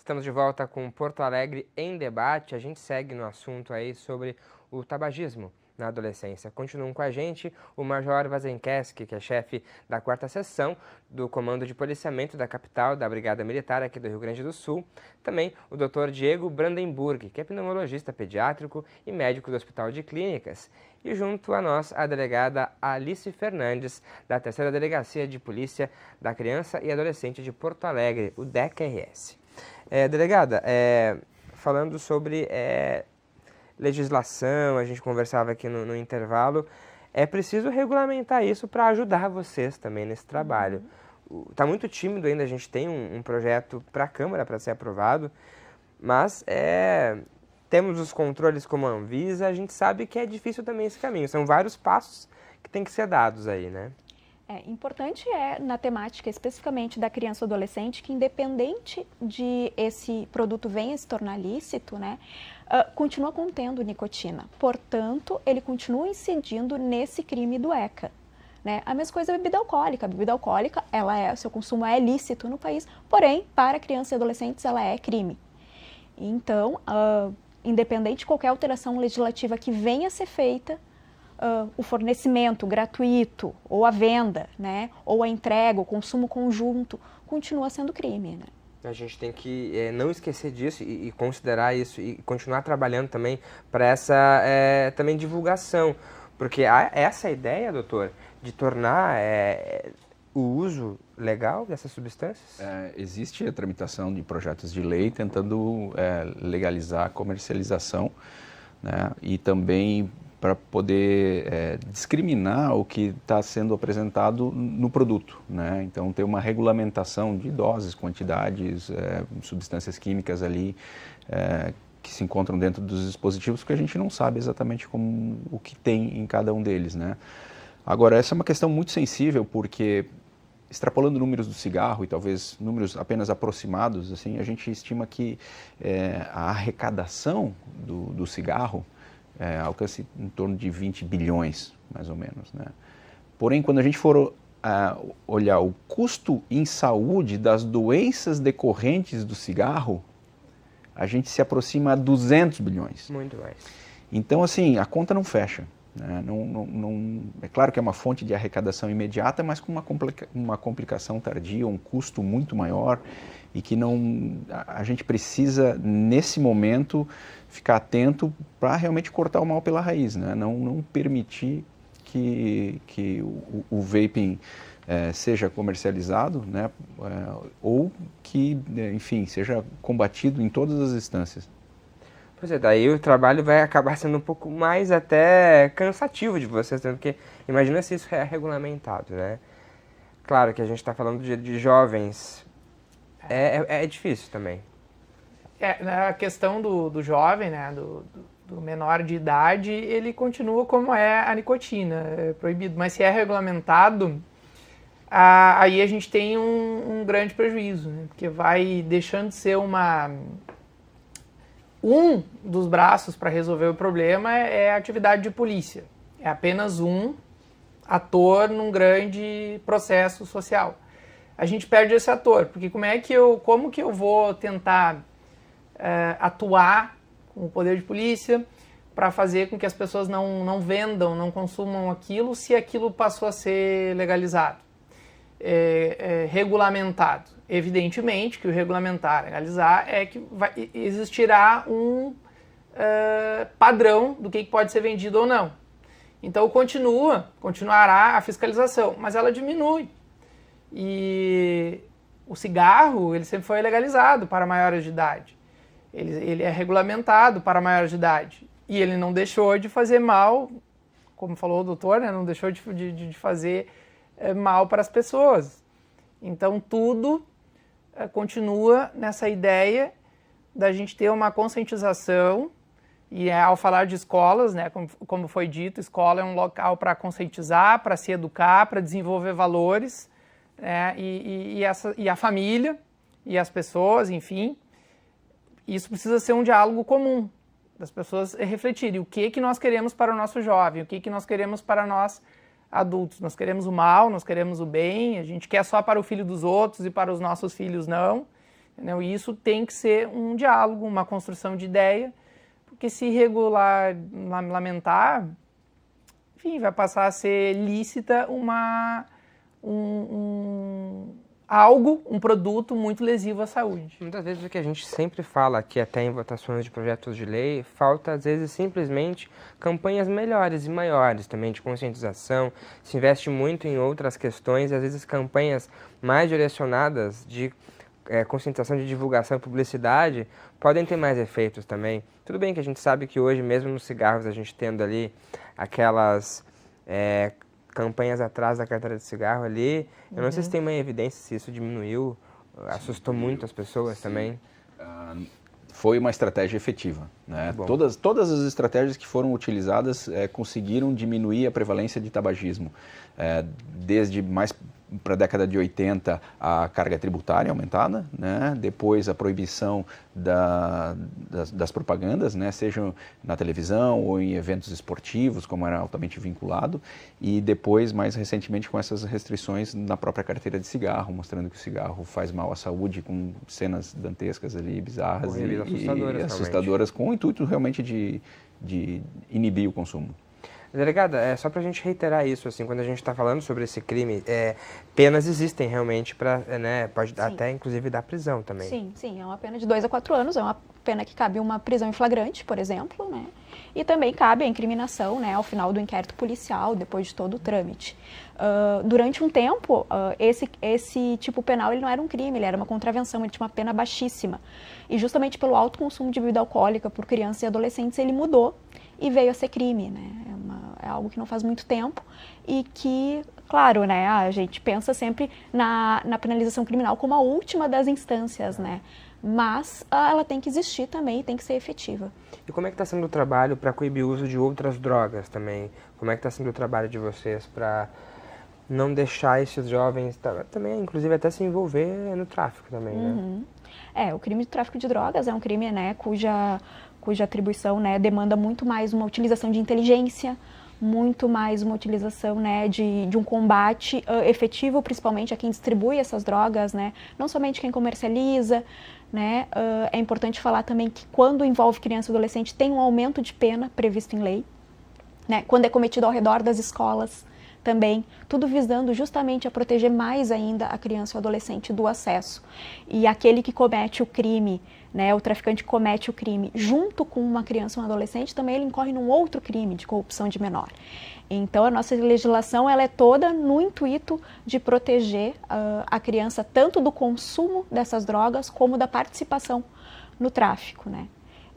Estamos de volta com Porto Alegre em debate. A gente segue no assunto aí sobre o tabagismo na adolescência. Continuam com a gente o Major Vazenkeski, que é chefe da 4ª Seção do Comando de Policiamento da capital da Brigada Militar aqui do Rio Grande do Sul. Também o Dr. Diego Brandenburg, que é pneumologista pediátrico e médico do Hospital de Clínicas. E junto a nós, a delegada Alice Fernandes, da 3ª Delegacia de Polícia da Criança e Adolescente de Porto Alegre, o DEC-RS. Delegada, falando sobre legislação, a gente conversava aqui no intervalo, é preciso regulamentar isso para ajudar vocês também nesse trabalho. Está muito tímido ainda, a gente tem um projeto para a Câmara para ser aprovado, mas temos os controles como a Anvisa, a gente sabe que é difícil também esse caminho, são vários passos que têm que ser dados aí, né? Importante na temática especificamente da criança ou adolescente, que independente de esse produto venha a se tornar lícito, né, continua contendo nicotina. Portanto, ele continua incidindo nesse crime do ECA. Né? A mesma coisa a bebida alcoólica. A bebida alcoólica, seu consumo é lícito no país, porém, para crianças e adolescentes, ela é crime. Então, independente de qualquer alteração legislativa que venha a ser feita, o fornecimento gratuito, ou a venda, né, ou a entrega, o consumo conjunto, continua sendo crime. Né? A gente tem que não esquecer disso e considerar isso e continuar trabalhando também para essa também divulgação. Porque há essa ideia, doutor, de tornar o uso legal dessas substâncias? Existe a tramitação de projetos de lei tentando legalizar a comercialização, né, e também para poder discriminar o que está sendo apresentado no produto, né? Então, ter uma regulamentação de doses, quantidades, substâncias químicas ali que se encontram dentro dos dispositivos, porque a gente não sabe exatamente o que tem em cada um deles, né? Agora, essa é uma questão muito sensível, porque extrapolando números do cigarro e talvez números apenas aproximados, assim, a gente estima que a arrecadação do cigarro alcança em torno de 20 bilhões, mais ou menos, né? Porém, quando a gente for olhar o custo em saúde das doenças decorrentes do cigarro, a gente se aproxima a 200 bilhões. Muito mais. Então, assim, a conta não fecha. Né? É claro que é uma fonte de arrecadação imediata, mas com uma complicação tardia, um custo muito maior, e que a gente precisa, nesse momento, ficar atento para realmente cortar o mal pela raiz, né? Não permitir que o vaping seja comercializado, né? Ou que, enfim, seja combatido em todas as instâncias. Pois é, daí o trabalho vai acabar sendo um pouco mais até cansativo de vocês, porque imagina se isso é regulamentado, né? Claro que a gente está falando de jovens, é difícil também. A questão do jovem, né, do menor de idade, ele continua como é a nicotina, é proibido. Mas se é regulamentado, aí a gente tem um grande prejuízo, né, porque vai deixando de ser um dos braços para resolver o problema é a atividade de polícia. É apenas um ator num grande processo social. A gente perde esse ator, porque como que eu vou tentar atuar com o poder de polícia para fazer com que as pessoas não vendam, não consumam aquilo, se aquilo passou a ser legalizado, regulamentado. Evidentemente que o regulamentar, legalizar, é que existirá um padrão do que pode ser vendido ou não. Então continuará a fiscalização, mas ela diminui. E o cigarro, ele sempre foi legalizado para maiores de idade. Ele é regulamentado para maiores de idade. E ele não deixou de fazer mal, como falou o doutor, né? Não deixou de fazer mal para as pessoas. Então tudo continua nessa ideia da gente ter uma conscientização. E ao falar de escolas, né, como foi dito, escola é um local para conscientizar, para se educar, para desenvolver valores, né, e a família e as pessoas, enfim. Isso precisa ser um diálogo comum, das pessoas refletirem o que nós queremos para o nosso jovem, o que nós queremos para nós adultos. Nós queremos o mal, nós queremos o bem, a gente quer só para o filho dos outros e para os nossos filhos não. entendeu? E isso tem que ser um diálogo, uma construção de ideia, porque se regulamentar, enfim, vai passar a ser lícita um produto muito lesivo à saúde. Muitas vezes o que a gente sempre fala aqui, até em votações de projetos de lei, falta às vezes simplesmente campanhas melhores e maiores também de conscientização. Se investe muito em outras questões e às vezes campanhas mais direcionadas de conscientização, de divulgação e publicidade podem ter mais efeitos também. Tudo bem que a gente sabe que hoje, mesmo nos cigarros, a gente tendo ali aquelas campanhas atrás da carteira de cigarro ali, eu não sei se tem uma evidência se isso diminuiu, assustou muito as pessoas também. Foi uma estratégia efetiva, né? Todas as estratégias que foram utilizadas conseguiram diminuir a prevalência de tabagismo. Desde mais para a década de 80, a carga tributária aumentada, né? Depois a proibição das propagandas, né? Sejam na televisão ou em eventos esportivos, como era altamente vinculado, e depois, mais recentemente, com essas restrições na própria carteira de cigarro, mostrando que o cigarro faz mal à saúde, com cenas dantescas ali, bizarras e assustadoras, com o intuito realmente de inibir o consumo. Delegada, só para a gente reiterar isso, assim, quando a gente está falando sobre esse crime, penas existem realmente para, pode até inclusive dar prisão também. Sim, é uma pena de 2 a 4 anos, é uma pena que cabe uma prisão em flagrante, por exemplo, né? E também cabe a incriminação, né, ao final do inquérito policial, depois de todo o trâmite. Durante um tempo, esse tipo penal ele não era um crime, ele era uma contravenção, ele tinha uma pena baixíssima. E justamente pelo alto consumo de bebida alcoólica por crianças e adolescentes, ele mudou e veio a ser crime, né? É algo que não faz muito tempo e que, claro, né, a gente pensa sempre na penalização criminal como a última das instâncias, né? Mas ela tem que existir também e tem que ser efetiva. E como é que está sendo o trabalho para coibir o uso de outras drogas também? Como é que está sendo o trabalho de vocês para não deixar esses jovens também, inclusive, até se envolver no tráfico também, né? O crime de tráfico de drogas é um crime, né, cuja atribuição, né, demanda muito mais uma utilização de inteligência, muito mais uma utilização, né, de um combate efetivo, principalmente a quem distribui essas drogas, né, não somente quem comercializa, né. É importante falar também que quando envolve criança e adolescente tem um aumento de pena previsto em lei, né, quando é cometido ao redor das escolas também, tudo visando justamente a proteger mais ainda a criança e o adolescente do acesso. E aquele que comete o crime, né, o traficante comete o crime junto com uma criança ou um adolescente, também ele incorre num outro crime de corrupção de menor. Então a nossa legislação ela é toda no intuito de proteger a criança tanto do consumo dessas drogas como da participação no tráfico, né?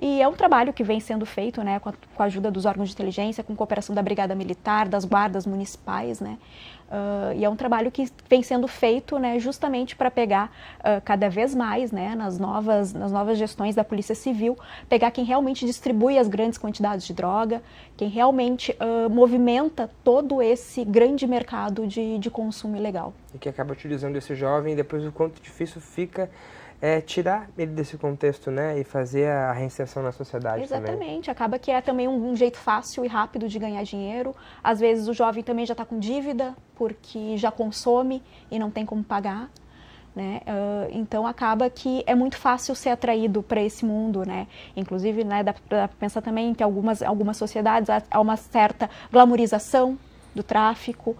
E é um trabalho que vem sendo feito, né, com a ajuda dos órgãos de inteligência, com cooperação da Brigada Militar, das guardas municipais, né, e é um trabalho que vem sendo feito, né, justamente para pegar cada vez mais, né, nas novas gestões da Polícia Civil, pegar quem realmente distribui as grandes quantidades de droga, quem realmente movimenta todo esse grande mercado de consumo ilegal. E que acaba utilizando esse jovem e depois o quanto difícil fica tirar ele desse contexto, né, e fazer a reinserção na sociedade. Exatamente, também. Acaba que é também um jeito fácil e rápido de ganhar dinheiro. Às vezes o jovem também já está com dívida, porque já consome e não tem como pagar, né? Então acaba que é muito fácil ser atraído para esse mundo, né? Inclusive, né, dá para pensar também que algumas sociedades há uma certa glamorização do tráfico,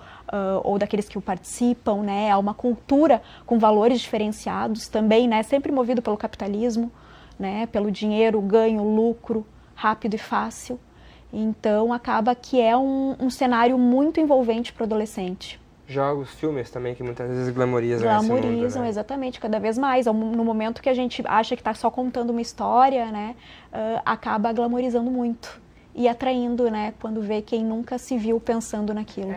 ou daqueles que o participam, né? Há uma cultura com valores diferenciados também, né? Sempre movido pelo capitalismo, né? Pelo dinheiro, ganho, lucro, rápido e fácil. Então, acaba que é um cenário muito envolvente para o adolescente. Jogos, filmes também, que muitas vezes glamorizam esse mundo, né? Exatamente, cada vez mais. No momento que a gente acha que está só contando uma história, né? Acaba glamorizando muito. E atraindo, né, quando vê quem nunca se viu pensando naquilo.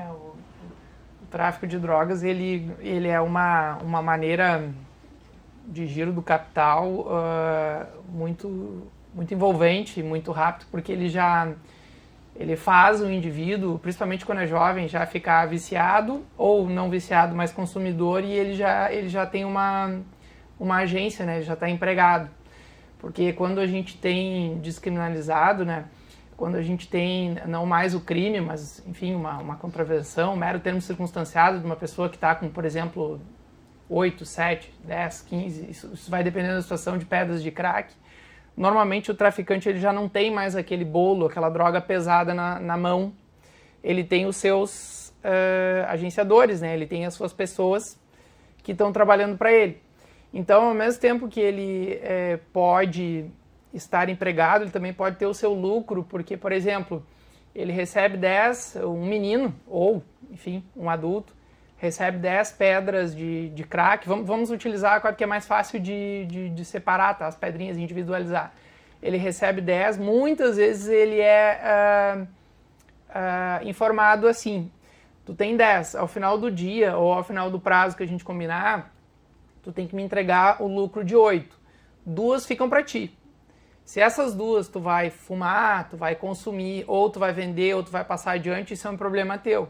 O tráfico de drogas, ele é uma maneira de giro do capital muito, muito envolvente, muito rápido, porque ele faz o indivíduo, principalmente quando é jovem, já ficar viciado, ou não viciado, mas consumidor, e ele já tem uma agência, né, ele já está empregado. Porque quando a gente tem descriminalizado, né, quando a gente tem não mais o crime, mas, enfim, uma contravenção, um mero termo circunstanciado de uma pessoa que está com, por exemplo, 8, 7, 10, 15, isso vai dependendo da situação, de pedras de crack. Normalmente o traficante ele já não tem mais aquele bolo, aquela droga pesada na mão. Ele tem os seus agenciadores, né? Ele tem as suas pessoas que estão trabalhando para ele. Então, ao mesmo tempo que ele pode estar empregado, ele também pode ter o seu lucro, porque, por exemplo, ele recebe 10, um menino, ou, enfim, um adulto, recebe 10 pedras de crack. Vamos utilizar a que é mais fácil de separar, tá? As pedrinhas, individualizar. Ele recebe 10, muitas vezes ele é informado assim, tu tem 10, ao final do dia ou ao final do prazo que a gente combinar, tu tem que me entregar o lucro de 8. 2 ficam para ti. Se essas 2 tu vai fumar, tu vai consumir, ou tu vai vender, ou tu vai passar adiante, isso é um problema teu.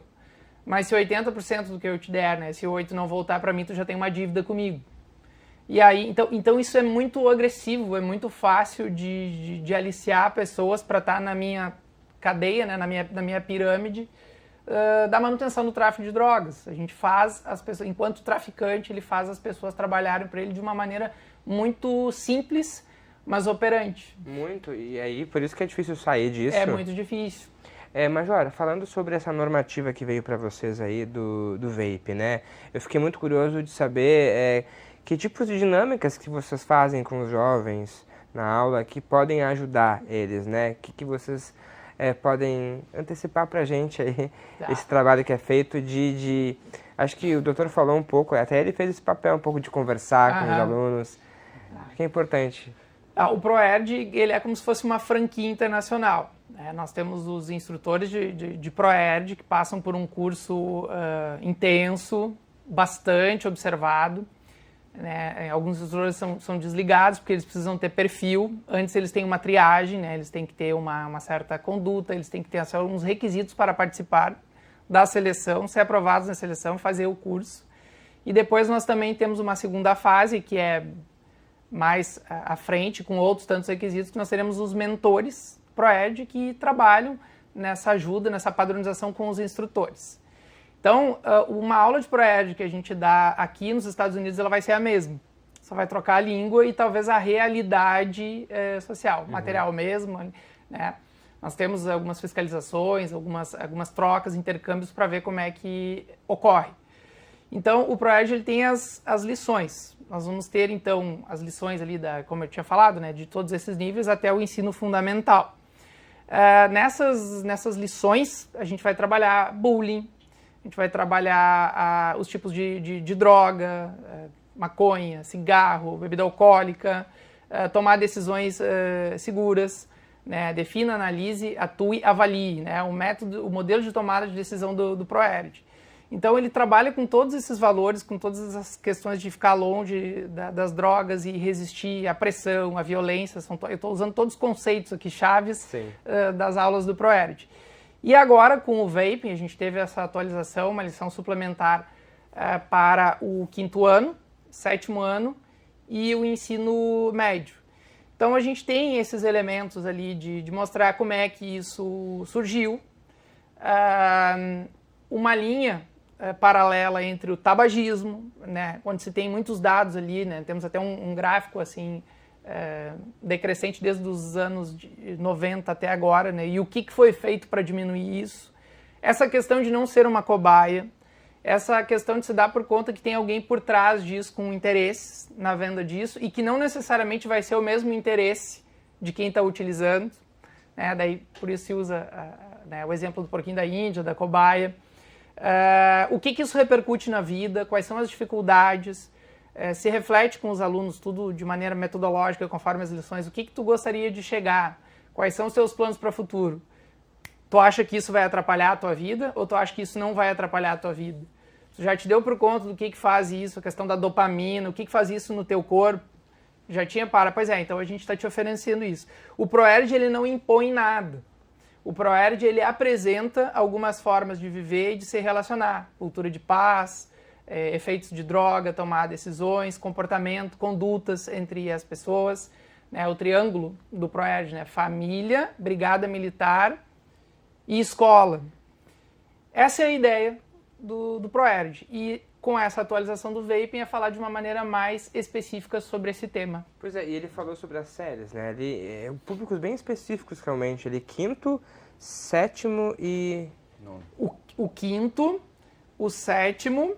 Mas se 80% do que eu te der, né, se 8 não voltar para mim, tu já tem uma dívida comigo. E aí, então isso é muito agressivo, é muito fácil de aliciar pessoas para estar na minha cadeia, né, na minha pirâmide da manutenção do tráfico de drogas. A gente faz as pessoas, enquanto traficante, ele faz as pessoas trabalharem para ele de uma maneira muito simples, mas operante. Muito, e aí por isso que é difícil sair disso. É muito difícil. Major, falando sobre essa normativa que veio para vocês aí do vape, né? Eu fiquei muito curioso de saber que tipos de dinâmicas que vocês fazem com os jovens na aula que podem ajudar eles, né? Que vocês podem antecipar para a gente aí esse trabalho que é feito Acho que o doutor falou um pouco, até ele fez esse papel um pouco de conversar com os alunos. Acho que é importante. O ProErd, ele é como se fosse uma franquia internacional. Nós temos os instrutores de ProErd que passam por um curso intenso, bastante observado. Alguns instrutores são desligados porque eles precisam ter perfil. Antes eles têm uma triagem, né? Eles têm que ter uma certa conduta, eles têm que ter alguns requisitos para participar da seleção, ser aprovados na seleção, fazer o curso. E depois nós também temos uma segunda fase, que é mais à frente, com outros tantos requisitos, que nós teremos os mentores ProErd que trabalham nessa ajuda, nessa padronização com os instrutores. Então, uma aula de ProErd que a gente dá aqui nos Estados Unidos, ela vai ser a mesma. Só vai trocar a língua e talvez a realidade social, material mesmo, né? Nós temos algumas fiscalizações, algumas trocas, intercâmbios para ver como é que ocorre. Então, o ProErd ele tem as lições. Nós vamos ter, então, as lições ali, como eu tinha falado, né, de todos esses níveis até o ensino fundamental. Nessas lições, a gente vai trabalhar bullying, a gente vai trabalhar os tipos de droga, maconha, cigarro, bebida alcoólica, tomar decisões seguras, né, defina, analise, atue, avalie, né, o modelo de tomada de decisão do ProErd. Então ele trabalha com todos esses valores, com todas as questões de ficar longe das drogas e resistir à pressão, à violência. Eu estou usando todos os conceitos aqui, chaves das aulas do ProErd. E agora com o vaping, a gente teve essa atualização, uma lição suplementar para o 5º ano, 7º ano e o ensino médio. Então a gente tem esses elementos ali de mostrar como é que isso surgiu, uma linha paralela entre o tabagismo, né, onde se tem muitos dados ali, né, temos até um gráfico assim decrescente desde os anos 90 até agora, né, e o que foi feito para diminuir isso. Essa questão de não ser uma cobaia, essa questão de se dar por conta que tem alguém por trás disso com interesses na venda disso e que não necessariamente vai ser o mesmo interesse de quem está utilizando, né, daí por isso se usa né, o exemplo do porquinho da Índia, da cobaia. O que isso repercute na vida, quais são as dificuldades, se reflete com os alunos tudo de maneira metodológica, conforme as lições, o que tu gostaria de chegar, quais são os teus planos para o futuro. Tu acha que isso vai atrapalhar a tua vida ou tu acha que isso não vai atrapalhar a tua vida? Tu já te deu por conta do que faz isso, a questão da dopamina, o que faz isso no teu corpo? Já tinha Pois então a gente está te oferecendo isso. O ProErd ele não impõe nada. O ProErd ele apresenta algumas formas de viver e de se relacionar. Cultura de paz, efeitos de droga, tomar decisões, comportamento, condutas entre as pessoas. Né? O triângulo do ProErd, né? Família, brigada militar e escola. Essa é a ideia do ProErd. E com essa atualização do vaping é falar de uma maneira mais específica sobre esse tema. Pois é, e ele falou sobre as séries, né? Públicos bem específicos realmente, ele quinto, sétimo e... O quinto, o sétimo,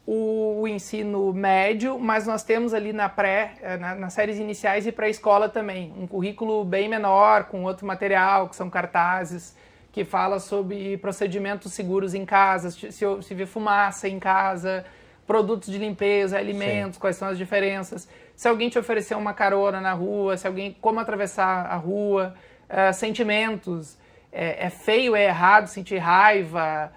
o ensino médio, mas nós temos ali nas séries iniciais e pré-escola também, um currículo bem menor, com outro material, que são cartazes, que fala sobre procedimentos seguros em casa, se vê fumaça em casa, produtos de limpeza, alimentos, sim, quais são as diferenças, se alguém te oferecer uma carona na rua, como atravessar a rua, sentimentos, é feio, é errado sentir raiva,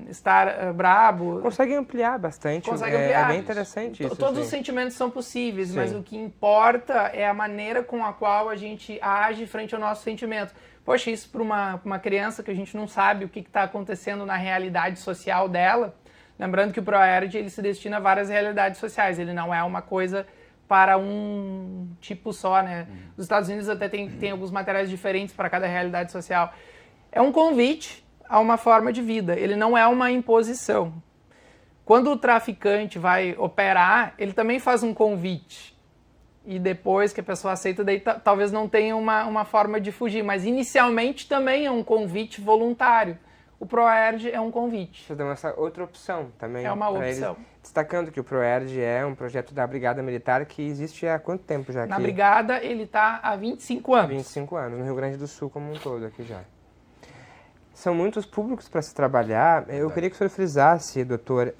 estar brabo. Consegue ampliar bastante. Consegue ampliar. É bem interessante isso. Todos os sentimentos são possíveis, sim, mas o que importa é a maneira com a qual a gente age frente ao nosso sentimento. Poxa, isso para uma criança que a gente não sabe o que está acontecendo na realidade social dela. Lembrando que o ProErd ele se destina a várias realidades sociais, ele não é uma coisa para um tipo só, né? Os Estados Unidos até tem alguns materiais diferentes para cada realidade social. É um convite a uma forma de vida, ele não é uma imposição. Quando o traficante vai operar, ele também faz um convite. E depois que a pessoa aceita, daí talvez não tenha uma forma de fugir, mas inicialmente também é um convite voluntário. O ProErd é um convite. Você deu essa outra opção também. É uma opção. Eles, destacando que o ProErd é um projeto da Brigada Militar que existe há quanto tempo já aqui? Na Brigada ele está há 25 anos. 25 anos, no Rio Grande do Sul como um todo aqui já. São muitos públicos para se trabalhar. Eu queria que o senhor frisasse, doutor,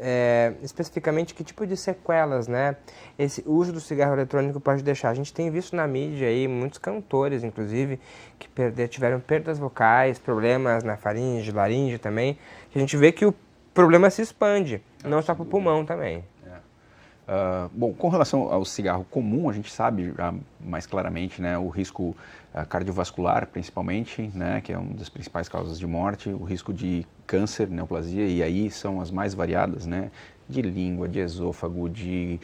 especificamente que tipo de sequelas, né, esse uso do cigarro eletrônico pode deixar. A gente tem visto na mídia aí muitos cantores, inclusive, que tiveram perdas vocais, problemas na faringe, laringe também. A gente vê que o problema se expande, não só para o pulmão também. Bom, com relação ao cigarro comum, a gente sabe já mais claramente, né, o risco cardiovascular, principalmente, né, que é uma das principais causas de morte, o risco de câncer, neoplasia, e aí são as mais variadas, né, de língua, de esôfago, de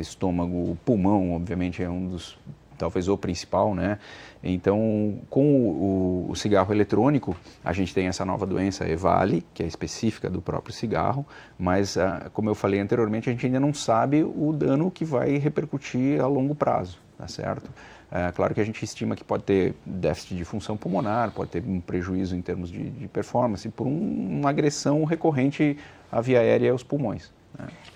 estômago, pulmão, obviamente é um dos, talvez o principal, né? Então, com o cigarro eletrônico, a gente tem essa nova doença EVALI, que é específica do próprio cigarro, mas, como eu falei anteriormente, a gente ainda não sabe o dano que vai repercutir a longo prazo, tá certo? Claro que a gente estima que pode ter déficit de função pulmonar, pode ter um prejuízo em termos de performance por uma agressão recorrente à via aérea e aos pulmões.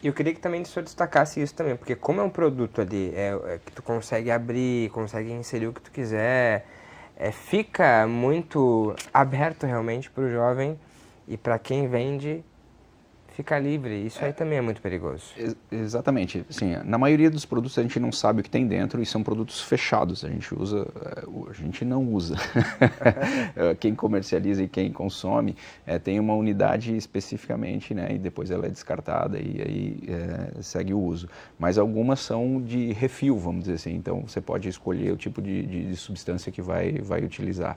E eu queria que também o senhor destacasse isso também, porque como é um produto ali que tu consegue abrir, consegue inserir o que tu quiser, fica muito aberto realmente para o jovem e para quem vende fica livre. Isso aí também é muito perigoso. Exatamente. Assim, na maioria dos produtos a gente não sabe o que tem dentro e são produtos fechados. A gente não usa. Quem comercializa e quem consome tem uma unidade especificamente, né, e depois ela é descartada e aí segue o uso. Mas algumas são de refil, vamos dizer assim. Então você pode escolher o tipo de substância que vai utilizar.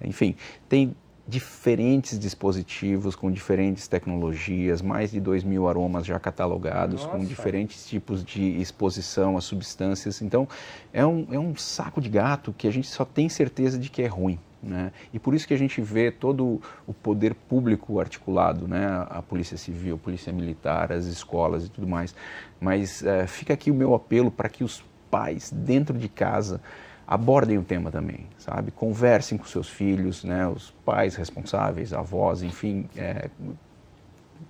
Enfim, tem diferentes dispositivos com diferentes tecnologias, mais de 2.000 aromas já catalogados, com diferentes tipos de exposição a substâncias. Então, é um saco de gato que a gente só tem certeza de que é ruim, né? E por isso que a gente vê todo o poder público articulado, né? A Polícia Civil, a Polícia Militar, as escolas e tudo mais. Mas fica aqui o meu apelo para que os pais, dentro de casa, abordem o tema também, sabe? Conversem com seus filhos, né? Os pais responsáveis, avós, enfim,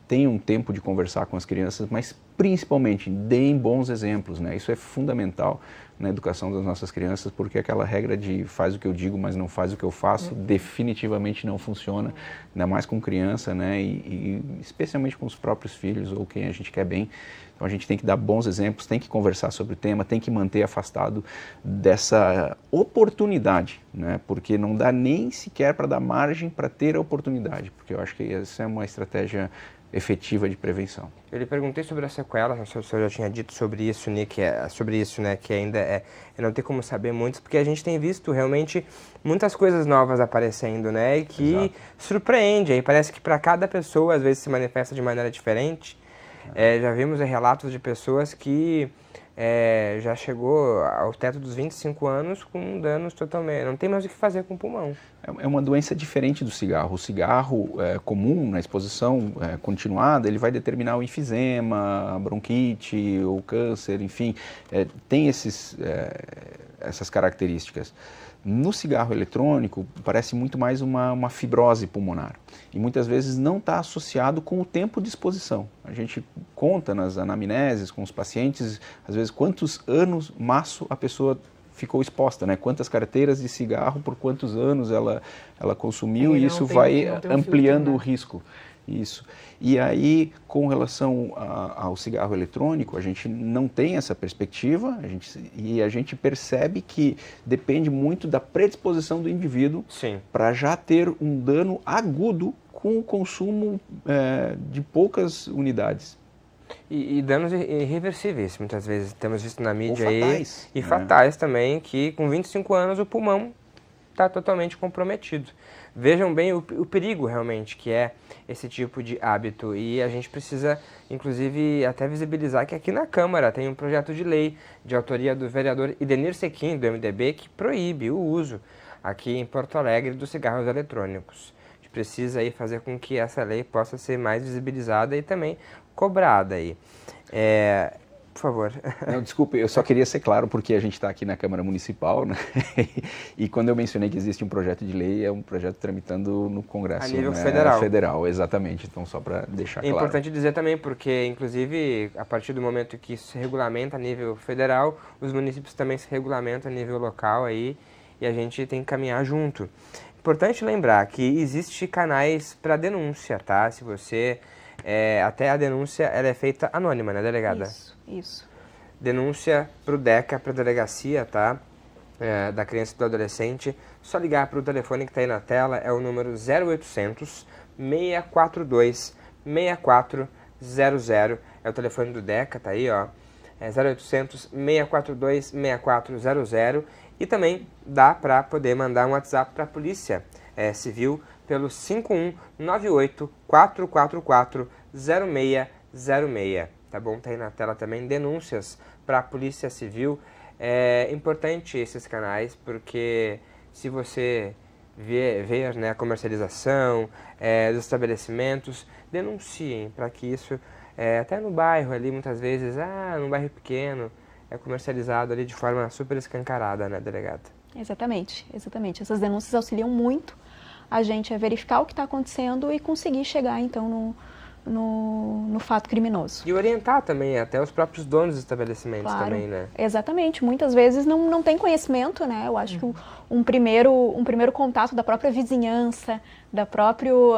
tenham um tempo de conversar com as crianças, mas principalmente deem bons exemplos, né? Isso é fundamental na educação das nossas crianças, porque aquela regra de faz o que eu digo, mas não faz o que eu faço, definitivamente não funciona, ainda mais com criança, né? E especialmente com os próprios filhos ou quem a gente quer bem. Então a gente tem que dar bons exemplos, tem que conversar sobre o tema, tem que manter afastado dessa oportunidade, né? Porque não dá nem sequer para dar margem para ter a oportunidade, porque eu acho que essa é uma estratégia efetiva de prevenção. Eu lhe perguntei sobre as sequelas, o senhor já tinha dito sobre isso, né, que ainda não tem como saber muito, porque a gente tem visto realmente muitas coisas novas aparecendo, né, e que surpreende, aí parece que para cada pessoa às vezes se manifesta de maneira diferente. Já vimos relatos de pessoas que já chegou ao teto dos 25 anos com danos totalmente, não tem mais o que fazer com o pulmão. É uma doença diferente do cigarro. O cigarro comum, na exposição continuada, ele vai determinar o enfisema, a bronquite, o câncer, enfim, tem essas características. No cigarro eletrônico, parece muito mais uma fibrose pulmonar e muitas vezes não está associado com o tempo de exposição. A gente conta nas anamneses com os pacientes, às vezes, quantos anos maço a pessoa ficou exposta, né? Quantas carteiras de cigarro por quantos anos ela consumiu, e isso vai ampliando filtro, né? O risco. Isso. E aí, com relação ao cigarro eletrônico, a gente não tem essa perspectiva, a gente percebe que depende muito da predisposição do indivíduo para já ter um dano agudo com o consumo de poucas unidades. E danos irreversíveis, muitas vezes temos visto na mídia fatais, e fatais também, que com 25 anos o pulmão está totalmente comprometido. Vejam bem o perigo realmente que é esse tipo de hábito, e a gente precisa, inclusive, até visibilizar que aqui na Câmara tem um projeto de lei de autoria do vereador Idenir Sequim, do MDB, que proíbe o uso aqui em Porto Alegre dos cigarros eletrônicos. A gente precisa aí fazer com que essa lei possa ser mais visibilizada e também cobrada aí. Por favor. Não, desculpe, eu só queria ser claro porque a gente está aqui na Câmara Municipal, né? E quando eu mencionei que existe um projeto de lei, é um projeto tramitando no Congresso. A nível federal. Federal, exatamente. Então, só para deixar claro. É importante dizer também porque, inclusive, a partir do momento que isso se regulamenta a nível federal, os municípios também se regulamentam a nível local aí, e a gente tem que caminhar junto. Importante lembrar que existe canais para denúncia, tá? Se você... até a denúncia ela é feita anônima, né, delegada? Isso. Denúncia para o DECA, para a delegacia, tá? Da criança e do adolescente. Só ligar para o telefone que está aí na tela, é o número 0800 642 6400. É o telefone do DECA, tá aí, ó. É 0800 642 6400. E também dá para poder mandar um WhatsApp para a Polícia Civil pelo 5198 444 0606, tá bom? Tá aí na tela também denúncias para a Polícia Civil. É importante esses canais, porque se você ver né, a comercialização dos estabelecimentos, denunciem para que isso, até no bairro ali, muitas vezes, num bairro pequeno, é comercializado ali de forma super escancarada, né, delegada? Exatamente. Essas denúncias auxiliam muito a gente a verificar o que está acontecendo e conseguir chegar, então, no fato criminoso. E orientar também até os próprios donos dos estabelecimentos também, né? Exatamente. Muitas vezes não tem conhecimento, né? Eu acho que um primeiro contato da própria vizinhança,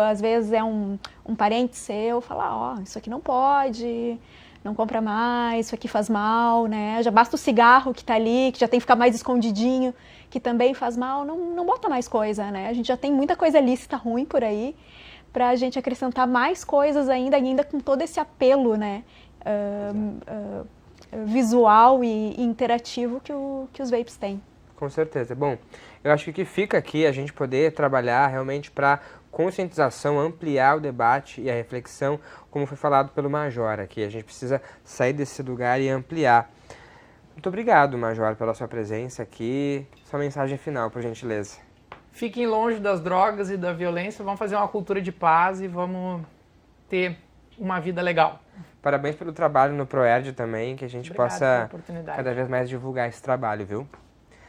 às vezes é um parente seu, falar, isso aqui não pode, não compra mais, isso aqui faz mal, né? Já basta o cigarro que está ali, que já tem que ficar mais escondidinho, que também faz mal, não bota mais coisa, né? A gente já tem muita coisa lícita ruim por aí, para a gente acrescentar mais coisas ainda com todo esse apelo, né? Visual e interativo que os vapes têm. Com certeza. Bom, eu acho que o que fica aqui é a gente poder trabalhar realmente para conscientização, ampliar o debate e a reflexão, como foi falado pelo Major aqui. A gente precisa sair desse lugar e ampliar. Muito obrigado, Major, pela sua presença aqui. Sua mensagem final, por gentileza. Fiquem longe das drogas e da violência, vamos fazer uma cultura de paz e vamos ter uma vida legal. Parabéns pelo trabalho no ProErd também, que a gente possa cada vez mais divulgar esse trabalho, viu?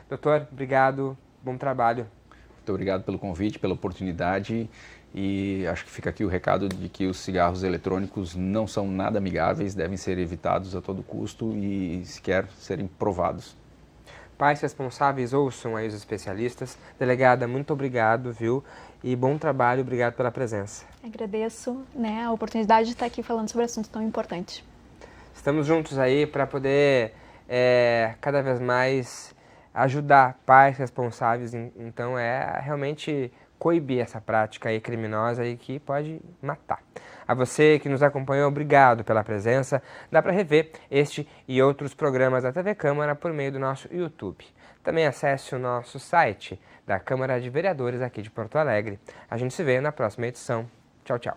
Doutor, obrigado, bom trabalho. Muito obrigado pelo convite, pela oportunidade, e acho que fica aqui o recado de que os cigarros eletrônicos não são nada amigáveis, devem ser evitados a todo custo e sequer serem provados. Pais responsáveis, ouçam aí os especialistas. Delegada, muito obrigado, viu? E bom trabalho, obrigado pela presença. Agradeço, né, a oportunidade de estar aqui falando sobre um assunto tão importante. Estamos juntos aí para poder cada vez mais ajudar pais responsáveis, então realmente coibir essa prática aí criminosa aí que pode matar. A você que nos acompanhou, obrigado pela presença. Dá para rever este e outros programas da TV Câmara por meio do nosso YouTube. Também acesse o nosso site da Câmara de Vereadores aqui de Porto Alegre. A gente se vê na próxima edição. Tchau, tchau.